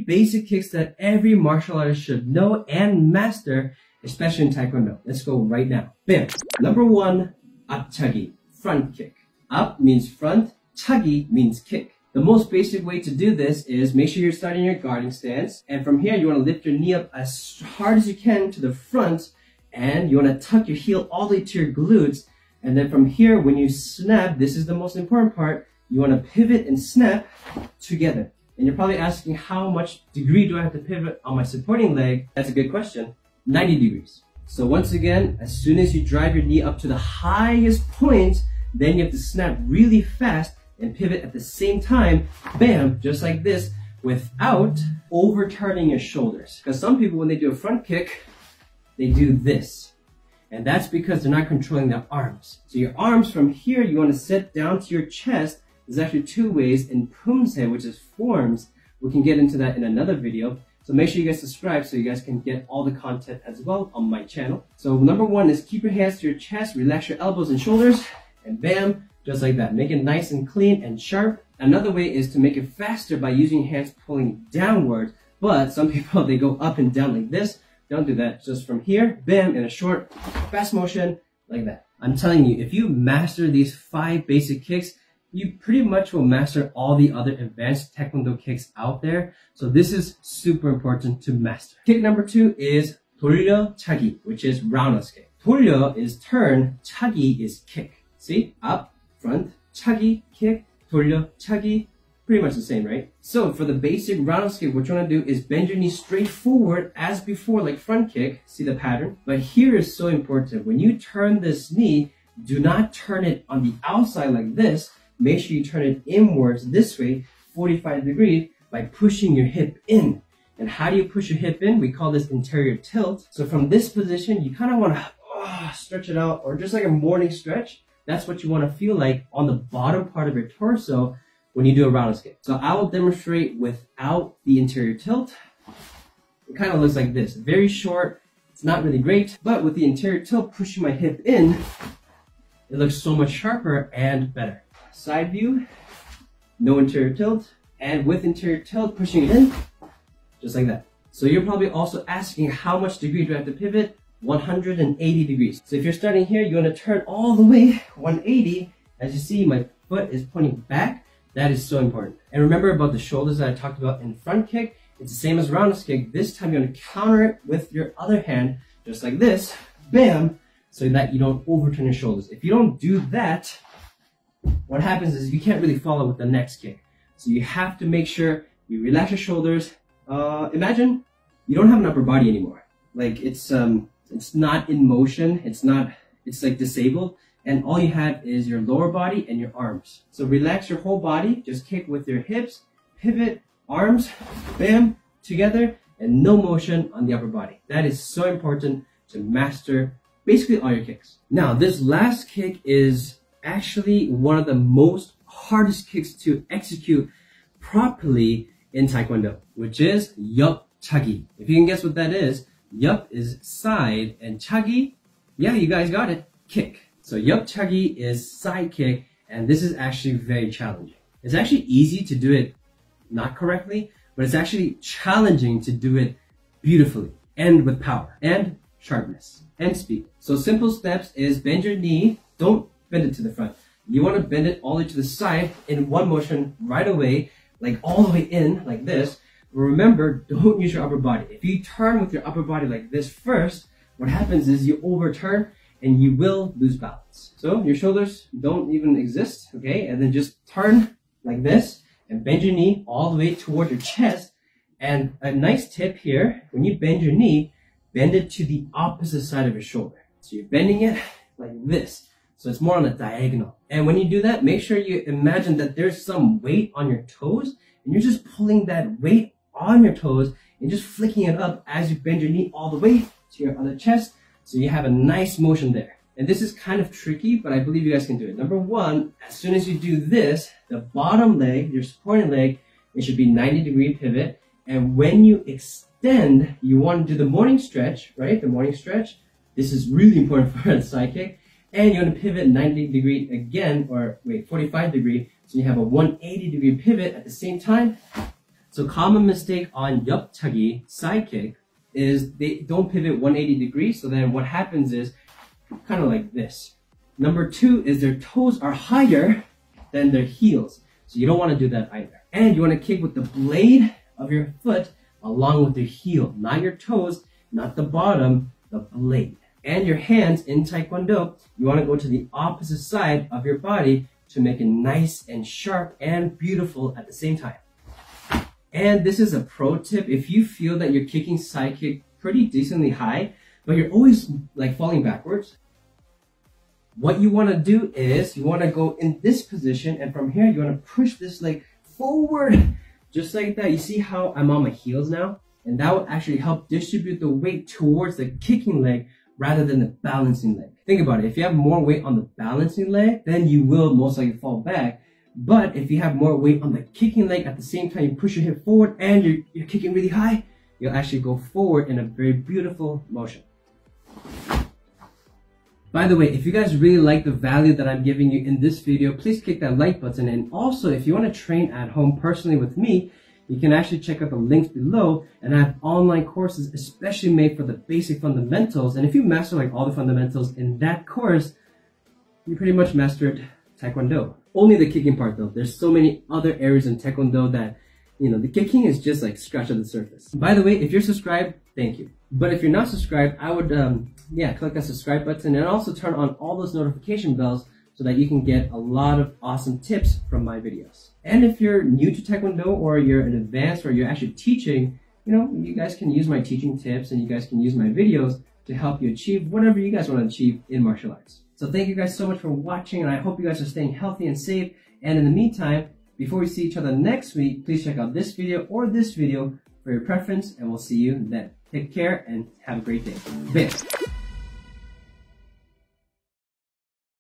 basic kicks that every martial artist should know and master, especially in Taekwondo. Let's go right now. Bam! Number 1, 앞차기, front kick. Up means front, 차기 means kick. The most basic way to do this is make sure you're starting your guarding stance, and from here you want to lift your knee up as hard as you can to the front, and you want to tuck your heel all the way to your glutes, and then from here when you snap, this is the most important part, you want to pivot and snap together. And you're probably asking, how much degree do I have to pivot on my supporting leg? That's a good question. 90 degrees. So once again, as soon as you drive your knee up to the highest point, then you have to snap really fast and pivot at the same time, bam, just like this, without overturning your shoulders. Because some people, when they do a front kick, they do this. And that's because they're not controlling their arms. So your arms from here, you want to set down to your chest. There's actually 2 ways in Pumse, which is forms. We can get into that in another video. So make sure you guys subscribe so you guys can get all the content as well on my channel. So number 1 is keep your hands to your chest, relax your elbows and shoulders, and bam, just like that. Make it nice and clean and sharp. Another way is to make it faster by using your hands pulling downwards, but some people, they go up and down like this. Don't do that. Just from here, bam, in a short, fast motion, like that. I'm telling you, if you master these 5 basic kicks, you pretty much will master all the other advanced Taekwondo kicks out there. So this is super important to master. Kick number 2 is 돌려 차기, which is roundhouse kick. 돌려 is turn, 차기 is kick. See? Up, front, 차기, kick, 돌려, 차기. Pretty much the same, right? So for the basic roundhouse kick, what you want to do is bend your knee straight forward as before, like front kick. See the pattern? But here is so important. When you turn this knee, do not turn it on the outside like this. Make sure you turn it inwards this way, 45 degrees, by pushing your hip in. And how do you push your hip in? We call this interior tilt. So from this position, you kind of want to stretch it out, or just like a morning stretch. That's what you want to feel like on the bottom part of your torso when you do a roundhouse kick. So I will demonstrate without the interior tilt. It kind of looks like this. Very short. It's not really great, but with the interior tilt pushing my hip in, it looks so much sharper and better. Side view, no interior tilt, and with interior tilt pushing it in, just like that. So you're probably also asking, how much degree do I have to pivot? 180 degrees. So if you're starting here, you want to turn all the way 180. As you see, my foot is pointing back. That is so important. And remember about the shoulders that I talked about in front kick. It's the same as roundhouse kick. This time you want to counter it with your other hand, just like this, bam, so that you don't overturn your shoulders. If you don't do that, what happens is you can't really follow with the next kick. So you have to make sure you relax your shoulders. Imagine you don't have an upper body anymore. Like it's not in motion. It's like disabled. And all you have is your lower body and your arms. So relax your whole body. Just kick with your hips, pivot, arms, bam, together, and no motion on the upper body. That is so important to master basically all your kicks. Now, this last kick is actually one of the most hardest kicks to execute properly in Taekwondo, which is yup chagi. If you can guess what that is, yup is side and chagi, yeah, you guys got it, kick. So yup chagi is side kick, and this is actually very challenging. It's actually easy to do it not correctly, but it's actually challenging to do it beautifully and with power and sharpness and speed. So simple steps is bend your knee, don't bend it to the front. You want to bend it all the way to the side in one motion right away, like all the way in, like this. But remember, don't use your upper body. If you turn with your upper body like this first, what happens is you overturn and you will lose balance. So your shoulders don't even exist, okay? And then just turn like this and bend your knee all the way toward your chest. And a nice tip here, when you bend your knee, bend it to the opposite side of your shoulder. So you're bending it like this. So it's more on a diagonal. And when you do that, make sure you imagine that there's some weight on your toes, and you're just pulling that weight on your toes and just flicking it up as you bend your knee all the way to your other chest. So you have a nice motion there. And this is kind of tricky, but I believe you guys can do it. Number one, as soon as you do this, the bottom leg, your supporting leg, it should be 90-degree pivot. And when you extend, you want to do the morning stretch, right? The morning stretch. This is really important for a side kick. And you want to pivot 90-degree again, or wait, 45-degree. So you have a 180-degree pivot at the same time. So common mistake on 옆차기, side kick, is they don't pivot 180 degrees. So then what happens is kind of like this. Number 2 is their toes are higher than their heels. So you don't want to do that either. And you want to kick with the blade of your foot along with your heel, not your toes, not the bottom, the blade. And your hands in Taekwondo, you want to go to the opposite side of your body to make it nice and sharp and beautiful at the same time. And this is a pro tip. If you feel that you're kicking side kick pretty decently high, but you're always like falling backwards, what you want to do is you want to go in this position, and from here you want to push this leg forward, just like that. You see how I'm on my heels now? And that will actually help distribute the weight towards the kicking leg rather than the balancing leg. Think about it. If you have more weight on the balancing leg, then you will most likely fall back. But if you have more weight on the kicking leg, at the same time you push your hip forward and you're kicking really high, you'll actually go forward in a very beautiful motion. By the way, if you guys really like the value that I'm giving you in this video, please click that like button. And also, if you want to train at home personally with me, you can actually check out the links below, and I have online courses especially made for the basic fundamentals. And if you master like all the fundamentals in that course, you pretty much mastered Taekwondo. Only the kicking part though. There's so many other areas in Taekwondo that, you know, the kicking is just like scratch on the surface. By the way, if you're subscribed, thank you. But if you're not subscribed, I would, click that subscribe button and also turn on all those notification bells so that you can get a lot of awesome tips from my videos. And if you're new to Taekwondo or you're an advanced or you're actually teaching, you know, you guys can use my teaching tips and you guys can use my videos to help you achieve whatever you guys want to achieve in martial arts. So thank you guys so much for watching, and I hope you guys are staying healthy and safe. And in the meantime, before we see each other next week, please check out this video or this video for your preference, and we'll see you then. Take care and have a great day. Bam!